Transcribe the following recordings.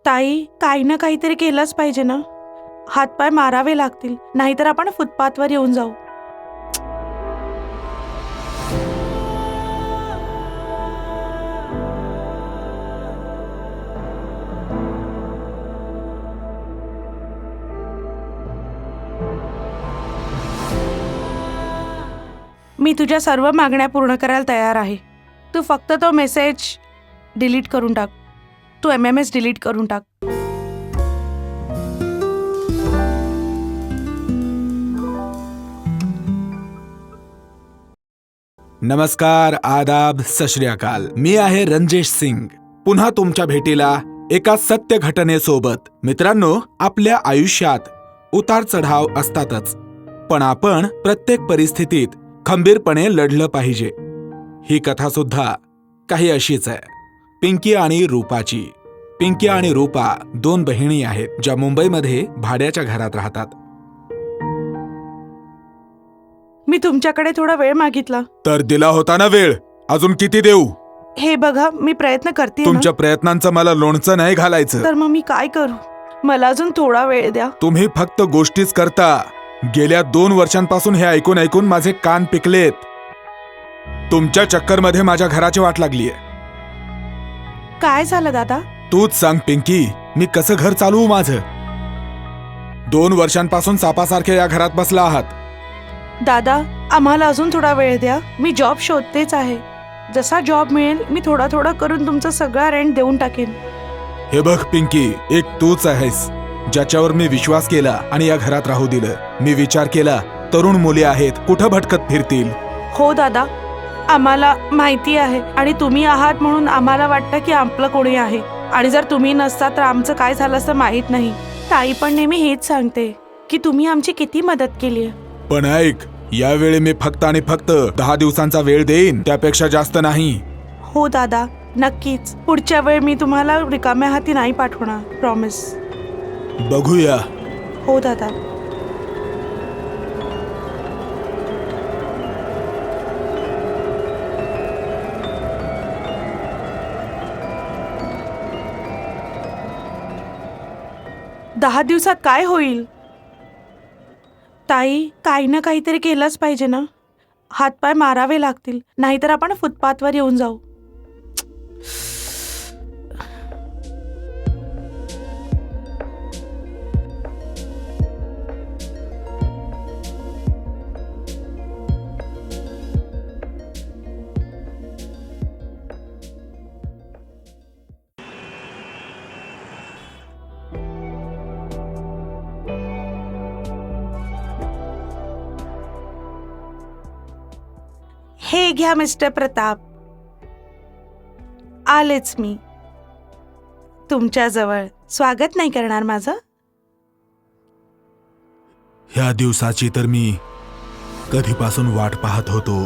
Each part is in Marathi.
ताई, काही ना काहीतरी केलंच पाहिजे ना. हातपाय मारावे लागतील, नाहीतर आपण फुटपाथवर येऊन जाऊ. मी तुझ्या सर्व मागण्या पूर्ण करायला तयार आहे. तू फक्त तो मेसेज डिलीट करून टाक. तू MMS डिलीट करून टाक. नमस्कार, आदाब, सत श्री अकाल. मी आहे रणजेश सिंग. पुन्हा तुमच्या भेटीला एका सत्य घटनेसोबत. मित्रांनो, आपल्या आयुष्यात उतार चढाव असतातच, पण आपण प्रत्येक परिस्थितीत खंबीरपणे लढलं पाहिजे. ही कथा सुद्धा काही अशीच आहे. पिंकी आणि रूपाची. पिंकी आणि रूपा 2 बहिणी आहेत, ज्या मुंबईमध्ये भाड्याच्या घरात राहतात. मी तुमच्याकडे थोडा वेळ मागितला. तर दिला होता ना वेळ. अजून किती देऊ? हे बघा, मी प्रयत्न करते. तुमच्या प्रयत्नांचं मला लोणचं नाही घालायचं. तर मग मी काय करू? मला अजून थोडा वेळ द्या. तुम्ही फक्त गोष्टीच करता. गेल्या 2 वर्षांपासून हे ऐकून ऐकून माझे कान पिकलेत. तुमच्या चक्करमध्ये माझ्या घराची वाट लागलीये. काय झालं दादा? तूच सांग पिंकी, मी कसं घर चालवू माझं? 2 वर्षांपासून सापासारखे या घरात बसला आहात. दादा, आम्हाला अजून थोडा वेळ द्या. मी जॉब शोधतेच आहे. जसा जॉब मिळेल मी थोडा थोडा करून तुमचा सगळा रेंट देऊन टाकेन. हे बघ पिंकी, एक तूच आहेस ज्याच्यावर मी विश्वास केला आणि या घरात राहू दिलं. मी विचार केला, तरुण मुली आहेत, कुठं भटकत फिरतील. हो दादा, आम्हाला माहिती आहे आणि तुम्ही आहात म्हणून आम्हाला वाटतं की आपलं कोणी आहे. आणि जर तुम्ही नसता तर आमचं काय झालं असं माहीत नाही. ताई पण नेहमी हेच सांगते की तुम्ही आमची किती मदत केली आहे. पण ऐक, यावेळी मी फक्त आणि फक्त 10 दिवसांचा वेळ देईन, त्यापेक्षा जास्त नाही. हो दादा, नक्कीच. पुढच्या वेळ मी तुम्हाला रिकाम्या हाती नाही पाठवणार, प्रॉमिस. बघूया. हो दादा. दहा दिवसात काय होईल? ताई, काही ना काहीतरी केलंच पाहिजे ना. हातपाय मारावे लागतील, नाहीतर आपण फुटपाथवर येऊन जाऊ. हे घ्या मिस्टर प्रताप. आलेच मी तुमच्याजवळ. स्वागत नाही करणार माझं? ह्या दिवसाची तर मी कधीपासून वाट पाहत होतो.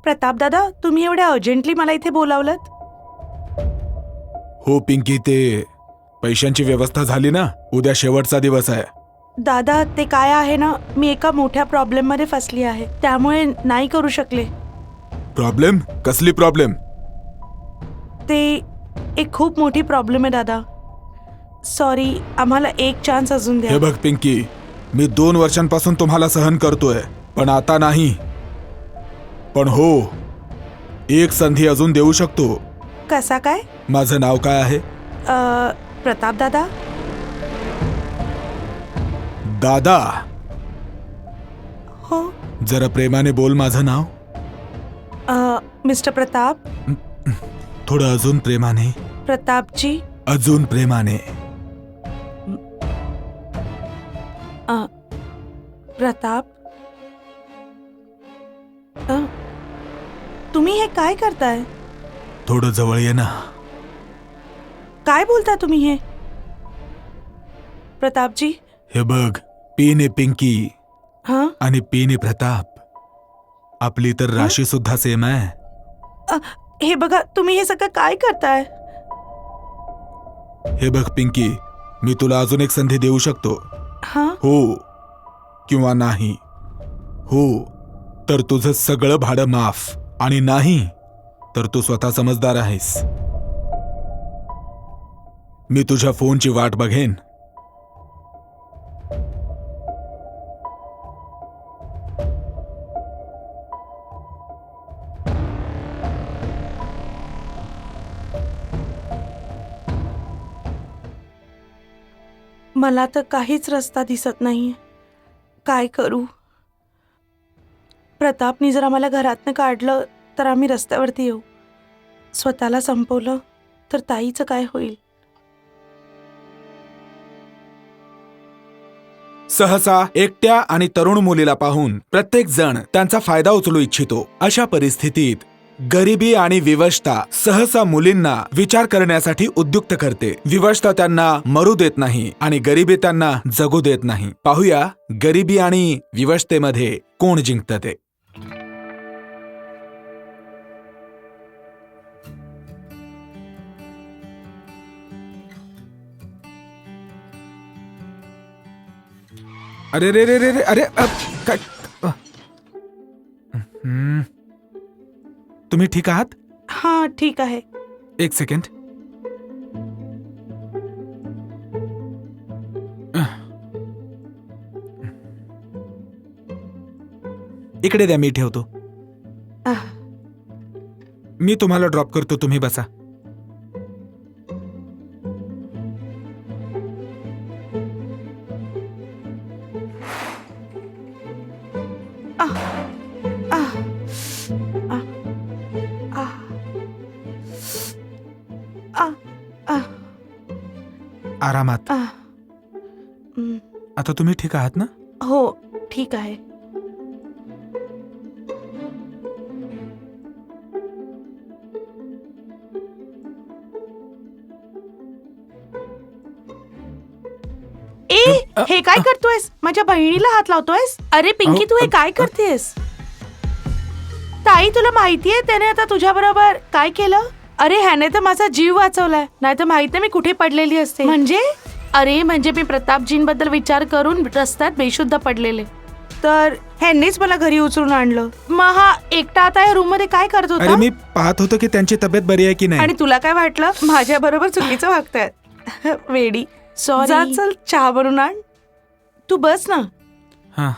प्रताप दादा, तुम्ही एवढ्या अर्जंटली मला इथे बोलावलंत? हो पिंकी, ते पैशांची व्यवस्था झाली ना. उद्या शेवटचा दिवस आहे. दादा, ते काय आहे ना, मी एका मोठ्या प्रॉब्लेम मध्ये फसली आहे, त्यामुळे नाही करू शकले. प्रॉब्लेम? कसली प्रॉब्लेम? ते एक खूप मोठी प्रॉब्लेम आहे दादा. सॉरी, आम्हाला एक चान्स अजून द्या. हे बघ पिंकी, मी 2 वर्षांपासून तुम्हाला सहन करतोय, पण आता नाही. पण हो, एक संधी अजून देऊ शकतो. कसा काय? माझं नाव काय आहे? प्रताप दादा. दादा. हो. जरा प्रेमाने बोल माझं नाव. मिस्टर प्रताप. थोडं अजून प्रेमाने. प्रतापजी. अजून प्रेमाने. प्रताप. तुम्ही हे काय करताय? थोडं जवळ ये ना. काय बोलता तुम्ही हे? प्रतापजी. हे बघ, पीने पिंकी हा. आणि पीने प्रताप. आपली तर राशी सुद्धा सेम आहे. हे बघा, तुम्ही हे सगळं काय करताय? हे बघ पिंकी, मी तुला अजून एक संधी देऊ शकतो. हा. हो किंवा नाही. हो तर तुझं सगळं भाडं माफ, आणि नाही तर तू स्वतः समजदार आहेस. मी तुझ्या फोनची वाट बघेन. मला तर काहीच रस्ता दिसत नाहीये. काय करू? प्रतापनी जर आम्हाला घरातनं काढलं तर आम्ही रस्त्यावरती येऊ. स्वतःला संपवलं तर ताईचं काय होईल? सहसा एकट्या आणि तरुण मुलीला पाहून प्रत्येक जण त्यांचा फायदा उचलू इच्छितो. अशा परिस्थितीत गरिबी आणि विवशता सहसा मुलींना विचार करण्यासाठी उद्युक्त करते. विवशता त्यांना मरू देत नाही आणि गरिबी त्यांना जगू देत नाही. पाहूया गरिबी आणि विवशतेमध्ये कोण जिंकतं ते. अरे रे रे रे रे, अरे काय? तुम्ही ठीक आहात? हा, ठीक आहे. एक सेकंड. इकडे द्या, मी ठेवतो. आह, मी तुम्हाला ड्रॉप करतो, तुम्ही बसा. आह, आह, आह, आह, आह, आह, आरामात. आह. आता तुम्ही ठीक आहात ना? हो, ठीक आहे. हे काय करतोयस? माझ्या बहिणीला हात लावतोयस? अरे पिंकी, तू हे काय करतेस? ताई, तुला माहितीये त्याने आता तुझ्या बरोबर काय केलं? अरे ह्याने तर माझा जीव वाचवलाय, नाही तर माहित नाही मी कुठे पडलेली असते. म्हणजे मी प्रतापजींबद्दल विचार करून रस्त्यात बेशुद्ध पडलेले, तर ह्यांनीच मला घरी उचलून आणलं. मग हा एकटा आता या रूम मध्ये काय करत अरे होता? मी पाहत होतो की त्यांची तब्येत बरी आहे की नाही. आणि तुला काय वाटलं माझ्या बरोबर चुकीचं वागतायत? वेडी. Sorry. जा, चल चहा बनवून आण. तू बस ना. हा.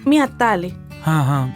मी आत्ता आले. हा हा.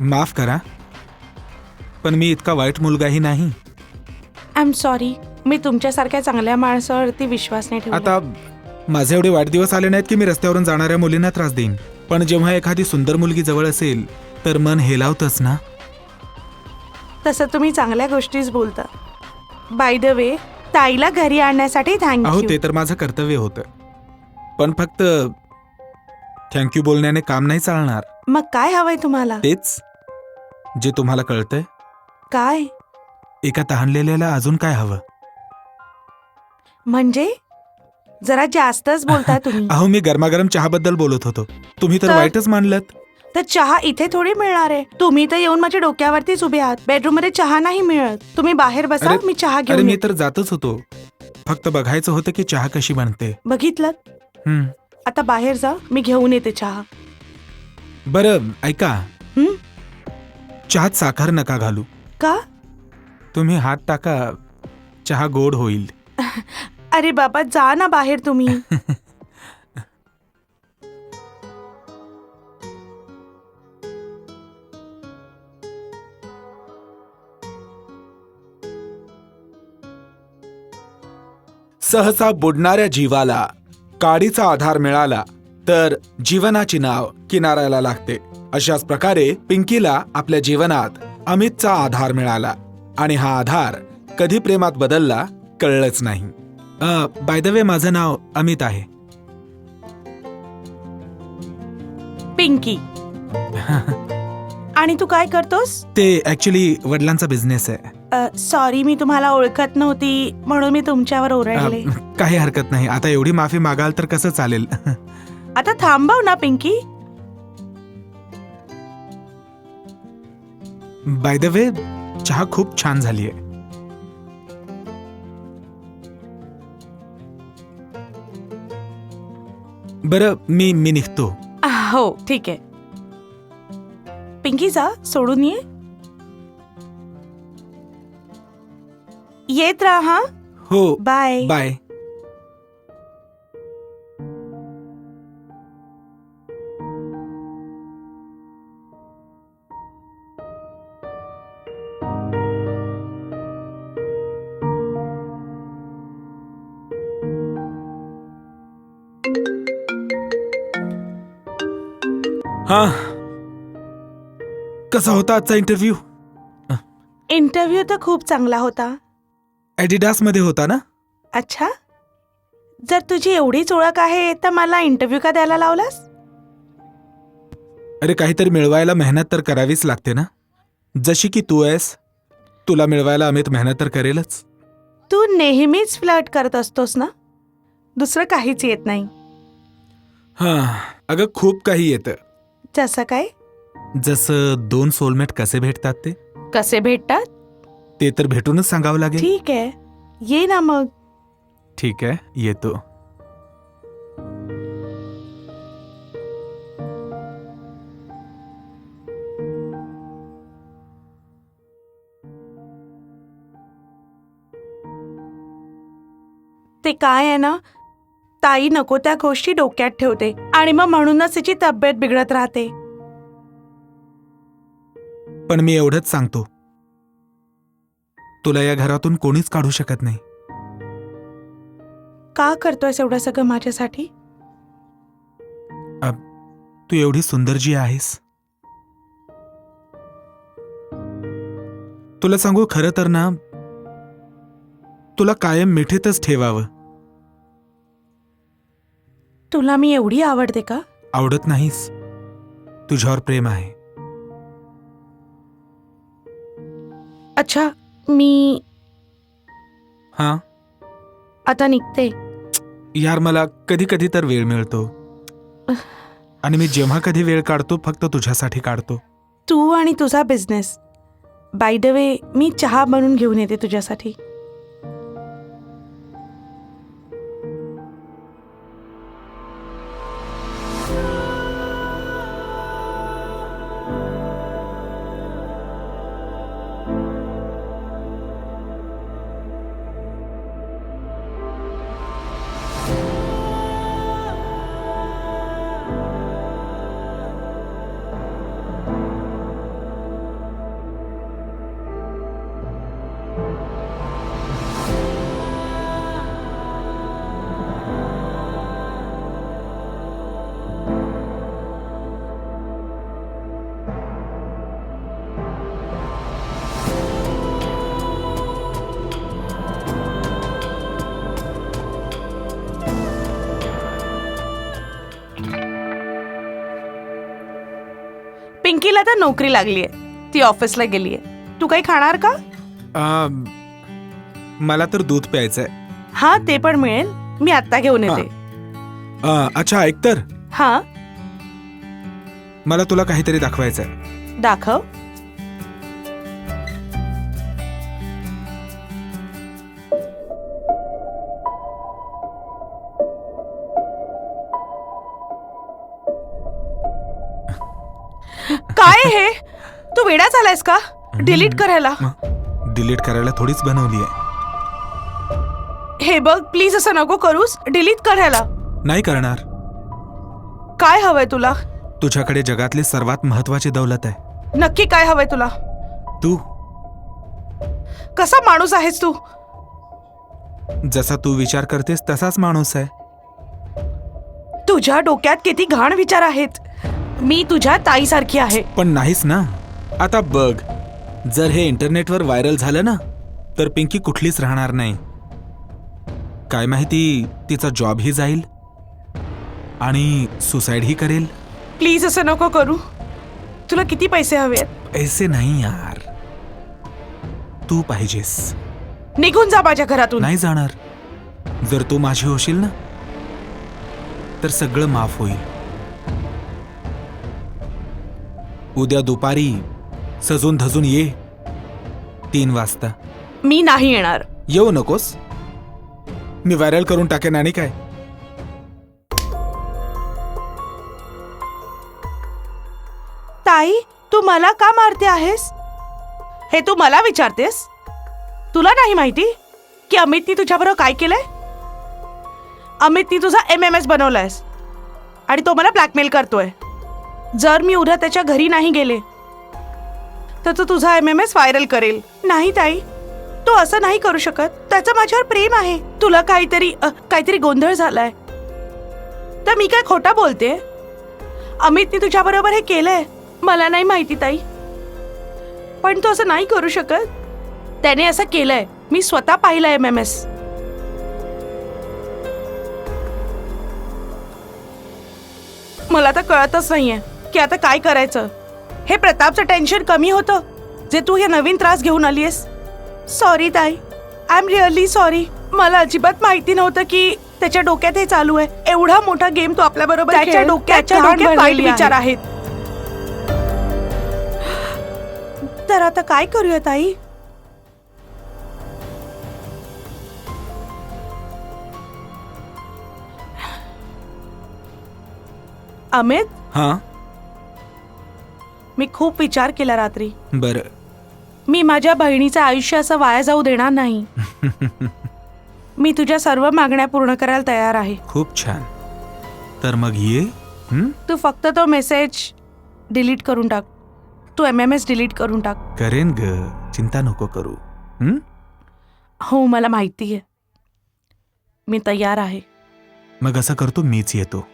माफ करा, पण मी इतका वाईट मुलगाही नाही. I am sorry. मी तुमच्यासारख्या चांगल्या माणसावरती विश्वास नाही ठेवला. आता माझे एवढे वाईट दिवस आले नाहीत की मी रस्त्यावरून जाणाऱ्या मुलींना त्रास देईन, पण जेव्हा एखादी सुंदर मुलगी जवळ असेल तर मन हेलावतंच ना. तसं तुम्ही चांगल्या गोष्टीच बोलता. बाय द वे, ताईला घरी आणण्यासाठी अहो थँक्यू. ते तर माझं कर्तव्य होतं, पण फक्त थँक्यू बोलण्याने काम नाही चालणार. मग काय हवंय तुम्हाला? तेच जे तुम्हाला कळतंय. काय एका तहानलेल्याला अजून काय हवं? म्हणजे जरा जास्तच बोलता तुम्ही. अहो मी गरमागरम चहाबद्दल बोलत होतो, तुम्ही तर तर- वाईटच मानलत. तर चहा इथे थोडी मिळणार आहे. तुम्ही तर येऊन माझ्या डोक्यावरतीच उभे आहात. बेडरूम मध्ये चहा नाही मिळत. तुम्ही बाहेर बसा, अरे- मी चहा अरे घेऊन मी येते. तर जातच होतो, फक्त बघायचं होतं की चहा कशी बनते. बघितलं? हं. आता बाहेर जा, मी घेऊन येते चहा. बरं ऐका, हं? चहात साखर नका घालू. का? तुम्ही हात टाका, चहा गोड होईल. अरे बाबा, जा ना बाहेर तुम्ही. सहसा बुडणाऱ्या जीवाला काडीचा आधार मिळाला तर जीवनाची नाव किनाऱ्याला लागते. अशाच प्रकारे पिंकीला आपल्या जीवनात अमितचा आधार मिळाला आणि हा आधार कधी प्रेमात बदलला कळलंच नाही. बाय द वे, माझं नाव अमित आहे. पिंकी. आणि तू काय करतोस? ते ऍक्च्युली वडिलांचा बिझनेस आहे. सॉरी, मी तुम्हाला ओळखत नव्हती म्हणून मी तुमच्यावर ओरडले. काही हरकत नाही. आता एवढी माफी मागाल तर कसं चालेल? आता थांबव ना पिंकी. बाय द वे, चहा खूप छान झालीय. बरं मी निघतो. हो ठीक आहे. पिंकी जा, सोडून ये. येत राहा. हो, बाय. बाय. हा, कसा होता आजचा इंटरव्ह्यू? इंटरव्ह्यू तर खूप चांगला होता. ॲडिडास मध्ये होता ना? अच्छा, जर तुझी एवढीच ओळख आहे तर मला इंटरव्ह्यू का द्यायला लावलास? अरे काहीतरी मिळवायला मेहनत तर करावीच लागते ना. जशी की तू आहेस, तुला मिळवायला अमित मेहनत तर करेलच. तू नेहमीच फ्लर्ट करत असतोस ना, दुसरं काहीच येत नाही. हा, अगं खूप काही येतं. जसं काय? जसं दोन सोलमेट कसे भेटतात ते. कसे भेटतात? ते तर भेटूनच सांगावं लागेल. ठीक आहे, ये ना मग. ठीक आहे, येतो. ते काय आहे ना, ताई नको त्या गोष्टी डोक्यात ठेवते आणि मग म्हणूनच तिची तब्येत बिघडत राहते. पण मी एवढंच सांगतो, तुला या घरातून कोणीच काढू शकत नाही. का करतोयस एवढं सगळं माझ्यासाठी? तू एवढी सुंदर जी आहेस. तुला सांगू, खरं तर ना, तुला कायम मिठीतच ठेवावं. तुला मी एवढी आवडते का? आवडत नाहीस, तुझ्यावर प्रेम आहे. अच्छा, मी हा आता निघते. यार, मला कधी कधी तर वेळ मिळतो आणि मी जेव्हा कधी वेळ काढतो फक्त तुझ्यासाठी काढतो. तू आणि तुझा बिझनेस. बाय द वे, मी चहा बनवून घेऊन येते तुझ्यासाठी. पिंकीला तर नोकरी लागलीये, ती ऑफिसला गेलीये. तू काही खाणार का? मला तर दूध प्यायचंय. हा, ते पण मिळेल. मी आता घेऊन येते. अच्छा, ऐक तर, हा, मला तुला काहीतरी दाखवायचंय. दाखव. काय हे? तू वेडा झालायस का? डिलीट करायला. डिलीट करायला थोडीच बनवली आहे. हे बघ, प्लीज असं नको करूस. डिलीट करायला. नाही करणार. काय हवंय तुला? तुझ्याकडे जगातली सर्वात महत्वाची दौलत आहे. नक्की काय हवंय तुला? तू. कसा माणूस आहेस तू? जसा तू विचार करतेस तसाच माणूस आहे. तुझ्या डोक्यात किती घाण विचार आहेत. मी तुझ्या ताईसारखी आहे. पण नाहीस ना. आता बघ, जर हे इंटरनेटवर व्हायरल झालं ना, तर पिंकी कुठलीच राहणार नाही. काय माहिती, तिचा जॉबही जाईल आणि सुसाईडही करेल. प्लीज असं नको करू. तुला किती पैसे हवेत? पैसे नाही यार, तू पाहिजेस. निघून जा माझ्या घरातून. नाही जाणार. जर तू माझी होशील ना, तर सगळं माफ होईल. उद्या दुपारी सजून धजून ये, 3 वाजता. मी नाही येणार. येऊ नकोस. मी व्हायरल करून टाकेन आणि काय. ताई, तू मला का मारते आहेस? हे तू मला विचारतेस? तुला नाही माहिती की अमितनी तुझ्याबरोबर काय केलंय? अमितनी तुझा MMS बनवलायस आणि तो मला ब्लॅकमेल करतोय. जर मी उद्या त्याच्या घरी नाही गेले तर तो तुझा MMS व्हायरल करेल. नाही ताई, तो असं नाही करू शकत. त्याचं माझ्यावर प्रेम आहे. तुला काहीतरी गोंधळ झालाय. तर मी काय खोटा बोलते? अमितनी तुझ्याबरोबर हे केलंय. मला नाही माहिती ताई, पण तो असं नाही करू शकत. त्याने असं केलंय. मी स्वतः पाहिलंय MMS. मला तर कळतच नाहीये की आता काय करायचं. हे प्रतापचं टेन्शन कमी होतं जे तू हे नवीन त्रास घेऊन आलीयस. सॉरी ताई, आय एम रिअली सॉरी. मला अजिबात माहिती नव्हतं की त्याच्या डोक्यात हे चालू आहे. एवढा मोठा गेम तो आपल्या बरोबर. त्याच्या डोक्यात वाईट विचार आहेत. तर आता काय करूया ताई? अमित, हा, मी खूप विचार केला रात्री. बरं. मी माझ्या बहिणीचं आयुष्य असं वाया जाऊ देणार नाही. मी तुझ्या सर्व मागण्या पूर्ण करायला तयार आहे. खूप छान. तर मग ये. तू फक्त तो मेसेज डिलीट करून टाक. तू MMS डिलीट करून टाक. करेन ग, चिंता नको करू. हो, मला माहिती आहे. मी तयार आहे. मग असं करतो, मीच येतो.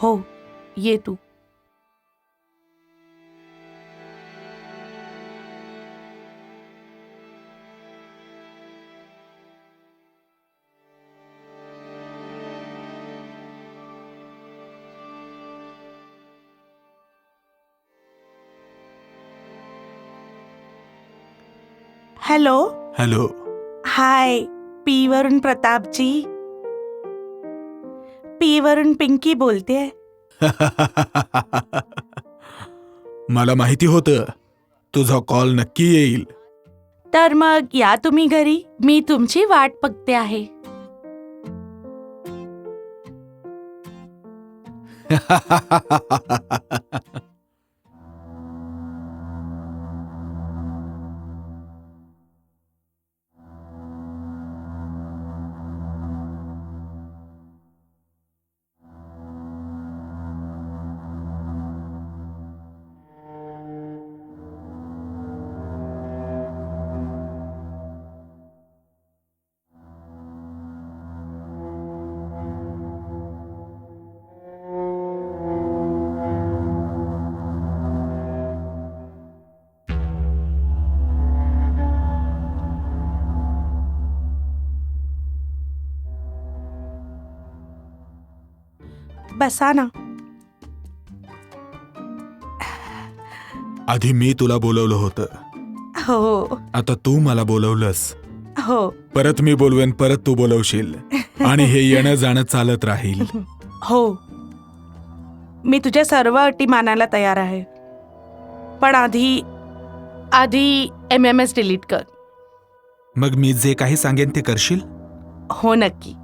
हो, ये तू. हॅलो. हॅलो. हाय. पी वरून प्रतापजी. पी वरून पिंकी बोलतेय. मला माहिती होतं तुझा कॉल नक्की येईल. तर मग या तुम्ही घरी. मी तुमची वाट बघते आहे. बसा ना. आधी मी तुला बोलवलं होतं, हो आता तू मला बोलवलंस. हो परत मी बोलवेन, परत तू बोलवशील, आणि हे येणं जाणं चालत राहील. हो, मी तुझ्या सर्व अटी मानायला तयार आहे, पण आधी MMS डिलीट कर. मग मी जे काही सांगेन ते करशील? हो नक्की.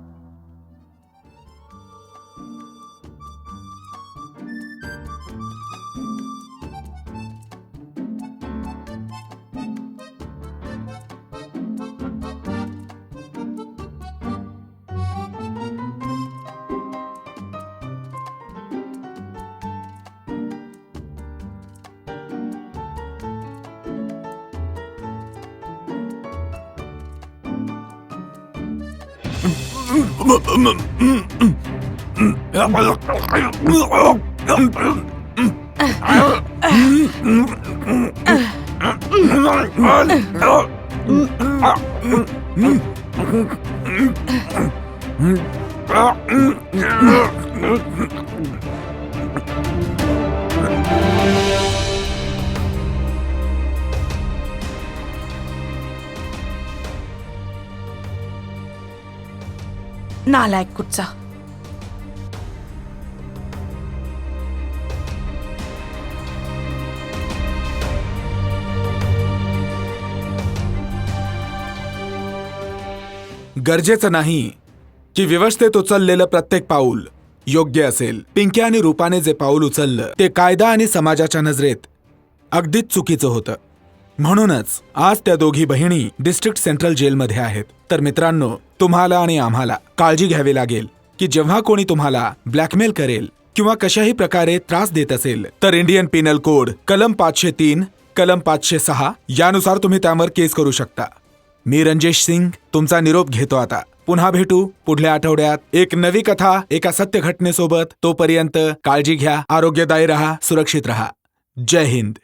नालायक कुठचा. गरजेचं नाही की व्यवस्थेत उचललेलं प्रत्येक पाऊल योग्य असेल. पिंकी आणि रूपाने जे पाऊल उचललं ते कायदा आणि समाजाच्या नजरेत अगदीच चुकीचं होतं. म्हणूनच आज त्या दोघी बहिणी डिस्ट्रिक्ट सेंट्रल जेलमध्ये आहेत. तर मित्रांनो, तुम्हाला आणि आम्हाला काळजी घ्यावी लागेल की जेव्हा कोणी तुम्हाला ब्लॅकमेल करेल किंवा कशाही प्रकारे त्रास देत असेल तर इंडियन पिनल कोड कलम 503, कलम 506 यानुसार तुम्ही त्यावर केस करू शकता. मी रंजेश सिंग तुमचा निरोप घेतो आता. पुन्हा भेटू पुढल्या आठवड्यात एक नवी कथा एका सत्य घटनेसोबत. तोपर्यंत काळजी घ्या, आरोग्यदायी रहा, सुरक्षित रहा. जय हिंद.